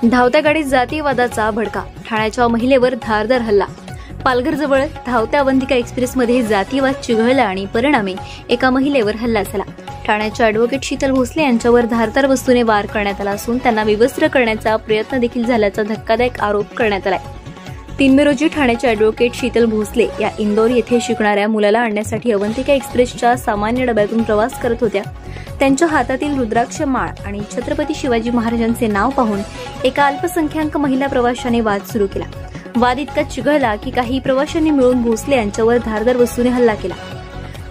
धावत्या गाडीत जातीयवादाचा भडका, ठाण्याच्या महिलेवर धारदार हल्ला। पालघरजवळ धावत्या अवंतिका एक्सप्रेसमध्ये जातीयवाद चिघळला आणि परिणामी एका महिलेवर हल्ला झाला। ठाण्याच्या ॲडव्होकेट शीतल भोसले यांच्यावर धारदार वस्तूने वार करण्यात आला असून त्यांना विवस्त्र करण्याचा प्रयत्न देखील झाल्याचा धक्कादायक आरोप करण्यात आलाय। 3 मे रोजी ठाण्याच्या ॲडव्होकेट शीतल भोसले या इंदोर येथे शिकणाऱ्या मुलाला आणण्यासाठी अवंतिका एक्सप्रेसच्या सामान्य डब्यातून प्रवास करत होत्या। त्यांच्या हातातील रुद्राक्ष माळ आणि छत्रपती शिवाजी महाराजांचे नाव पाहून एका अल्पसंख्याक महिला प्रवाशाने वाद सुरू केला। वाद इतका चिघळला की काही प्रवाशांनी मिळून भोसले यांच्यावर धारदार वस्तूने हल्ला केला।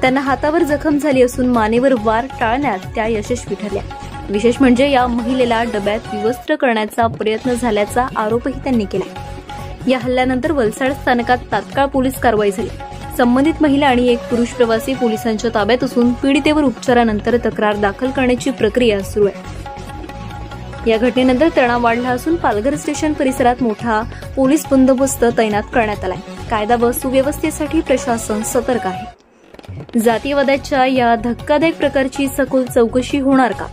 त्यांना हातावर जखम झाली असून मानेवर वार टाळण्यात त्या यशस्वी ठरल्या। विशेष म्हणजे या महिलेला डब्यात विवस्त्र करण्याचा प्रयत्न झाल्याचा आरोपही त्यांनी केला। या हल्ल्यानंतर वलसाड स्थानकात तात्काळ पोलीस कारवाई झाली। संबंधित महिला आणि एक पुरुष प्रवासी पोलिसांच्या ताब्यात असून पीडितेवर उपचारानंतर तक्रार दाखल करण्याची प्रक्रिया सुरू आहे। या घटनेनंतर तणाव वाढला असून पालघर स्टेशन परिसरात मोठा पोलीस बंदोबस्त तैनात करण्यात आलाय। कायदा व सुव्यवस्थेसाठी प्रशासन सतर्क आहे। जातीयवादाच्या या धक्कादायक प्रकारची सखोल चौकशी होणार का?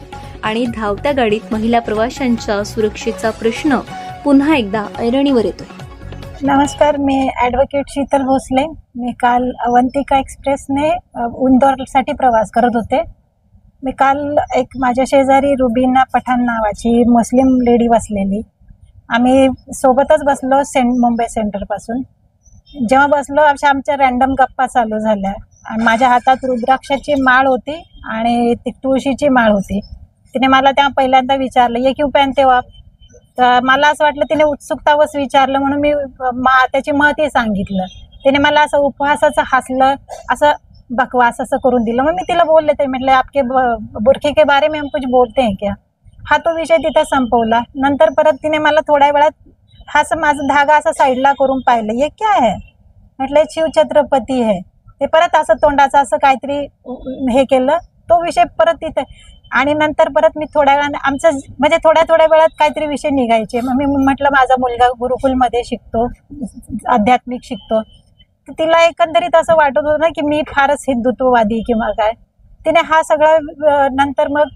आणि धावत्या गाडीत महिला प्रवाशांच्या सुरक्षेचा प्रश्न पुन्हा एकदा ऐरणीवर येतोय। नमस्कार, मी ॲडव्होकेट शीतल भोसले। मी काल अवंतिका एक्सप्रेसने इंदोरसाठी प्रवास करत होते। मी काल एक माझ्या शेजारी रुबीना पठाण नावाची मुस्लिम लेडी बसलेली, आम्ही सोबतच बसलो मुंबई सेंटरपासून। जेव्हा बसलो आमच्या रँडम गप्पा चालू झाल्या। माझ्या हातात रुद्राक्षाची माळ होती आणि तुळशीची माळ होती। तिने मला तेव्हा पहिल्यांदा विचारलं, ये क्यों पहनते हो आप? तर मला असं वाटलं तिने उत्सुकतावच विचारलं म्हणून मी त्याची महती सांगितलं। तिने मला असं उपहासाचं हसलं, असं बकवास असं करून दिलं। मग मी तिला बोलले, ते म्हटले आपके बुरखे के बारे में हम कुछ बोलते हैं क्या? हा तो विषय तिथे संपवला। नंतर परत तिने मला थोड्या वेळात हा माझा धागा असा साईडला करून पाहिलं, ये क्या है? म्हटलं शिवछत्रपती है। ते परत असं तोंडाचं असं काहीतरी हे केलं, तो विषय परत तिथे। आणि नंतर परत मी थोड्या वेळाने आमचं म्हणजे थोड्या वेळात काहीतरी विषय निघायचे। मग मी म्हटलं माझा मुलगा गुरुकुलमध्ये शिकतो, आध्यात्मिक शिकतो। तर तिला एकंदरीत असं वाटत होतं ना की मी फारच हिंदुत्ववादी किंवा काय। तिने हा सगळा नंतर मग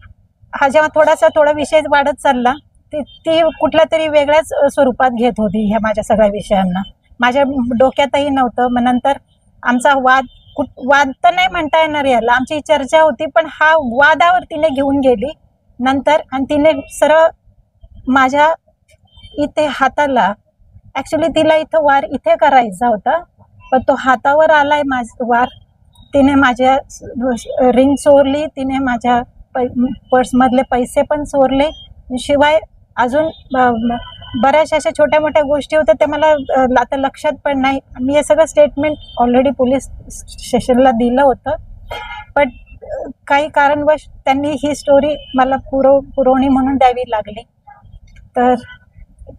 हा जेव्हा थोडा विषय वाढत चालला, ती कुठल्या तरी वेगळ्याच स्वरूपात घेत होती ह्या माझ्या सगळ्या विषयांना। माझ्या डोक्यातही नव्हतं। मग नंतर आमचा वाद तर नाही म्हणता येणार याला, आमची चर्चा होती, पण हा वादावर तिने घेऊन गेली नंतर। आणि तिने सरळ माझ्या इथे हाताला, ॲक्च्युली तिला इथं वार इथे करायचा होता, पण तो हातावर आलाय माझा वार। तिने माझ्या रिंग चोरली, तिने माझ्या पर्समधले पैसे पण चोरले, शिवाय अजून बऱ्याचशा अशा छोट्या मोठ्या गोष्टी होत्या, ते मला आता लक्षात पण नाही। मी हे सगळं स्टेटमेंट ऑलरेडी पोलीस स्टेशनला दिलं होतं, पण काही कारणवश त्यांनी ही स्टोरी मला पुरवणी म्हणून द्यावी लागली। तर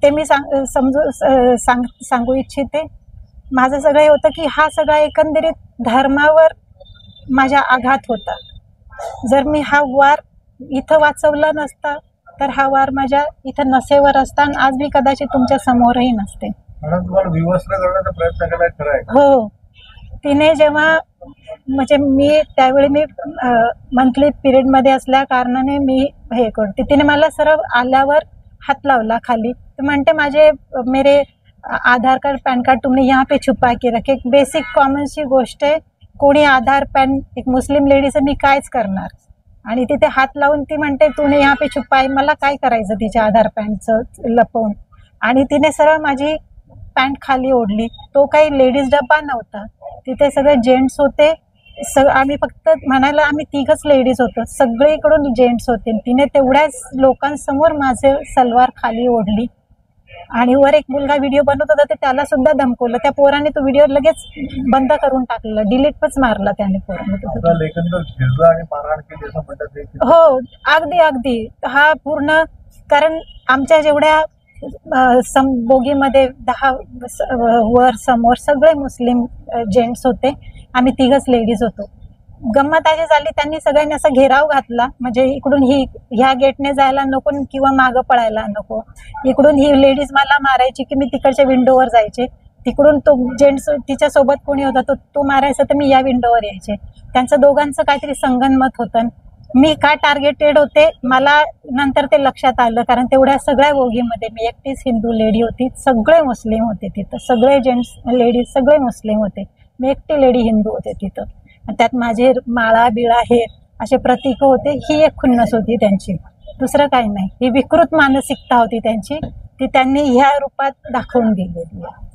ते मी सांगू इच्छिते। माझं सगळं हे होतं की हा सगळा एकंदरीत धर्मावर माझ्या आघात होता। जर मी हा वार इथं वाचवला नसता तर हा वार माझ्या इथं नसेवर असता आणि आज मी कदाचित तुमच्या समोरही नसते। विवस्त्र करण्याचा प्रयत्न केला खरं आहे? हो, तिने जेव्हा म्हणजे मी त्यावेळी मी मंथली पिरियडमध्ये असल्या कारणाने मी हे करते, तिने मला सरळ आल्यावर हात लावला खाली। तर म्हणते मेरे आधार कार्ड पॅन कार्ड तुमने यहाँ पे छुपा के रखे। एक बेसिक कॉमन सी गोष्ट आहे, कोणी आधार पॅन एक मुस्लिम लेडीचं मी कायच करणार? आणि तिथे हात लावून ती म्हणते तूने यहाँ पे छुपाई। मला काय करायचं तिच्या आधार पॅनचं लपवून? आणि तिने सरळ माझी पॅन्ट खाली ओढली। तो काही लेडीज डब्बा नव्हता, तिथे सगळे जेंट्स होते। आम्ही फक्त म्हणायला आम्ही 3घच लेडीज होतो, सगळीकडून जेंट्स होते। तिने तेवढ्याच लोकांसमोर माझे सलवार खाली ओढली आणि वर एक मुलगा व्हिडिओ बनवत होता, ते त्याला सुद्धा धमकवलं। त्या पोराने तो व्हिडिओ लगेच बंद करून टाकला, डिलीटच मारला त्याने पोराने। हो, अगदी हा पूर्ण, कारण आमच्या जेवढ्या बोगीमध्ये 10 वर समोर सगळे मुस्लिम जेंट्स होते, आम्ही 3घच लेडीज होतो। गंमत अशी झाली, त्यांनी सगळ्यांनी असा घेराव घातला, म्हणजे इकडून ह्या गेटने जायला नको किंवा मागं पळायला नको। इकडून ही लेडीज मला मारायची की मी तिकडच्या विंडोवर जायचे, तिकडून तो जेंट्स तिच्यासोबत कोणी होता तो मारायचा तर मी या विंडोवर यायचे। त्यांचं दोघांचं काहीतरी संगनमत होतं। मी का टार्गेटेड होते मला नंतर ते लक्षात आलं, कारण तेवढ्या सगळ्या बोगीमध्ये मी एकटीच हिंदू लेडी होती, सगळे मुस्लिम होते तिथं, सगळे जेंट्स लेडीज सगळे मुस्लिम होते, मी एकटी लेडी हिंदू होते तिथं. आणि त्यात माझे माळा बिळा हे असे प्रतीक होते. ही एक खुन्नस होती त्यांची, दुसरं काही नाही. ही विकृत मानसिकता होती त्यांची, ती त्यांनी ह्या रूपात दाखवून दिलेली आहे.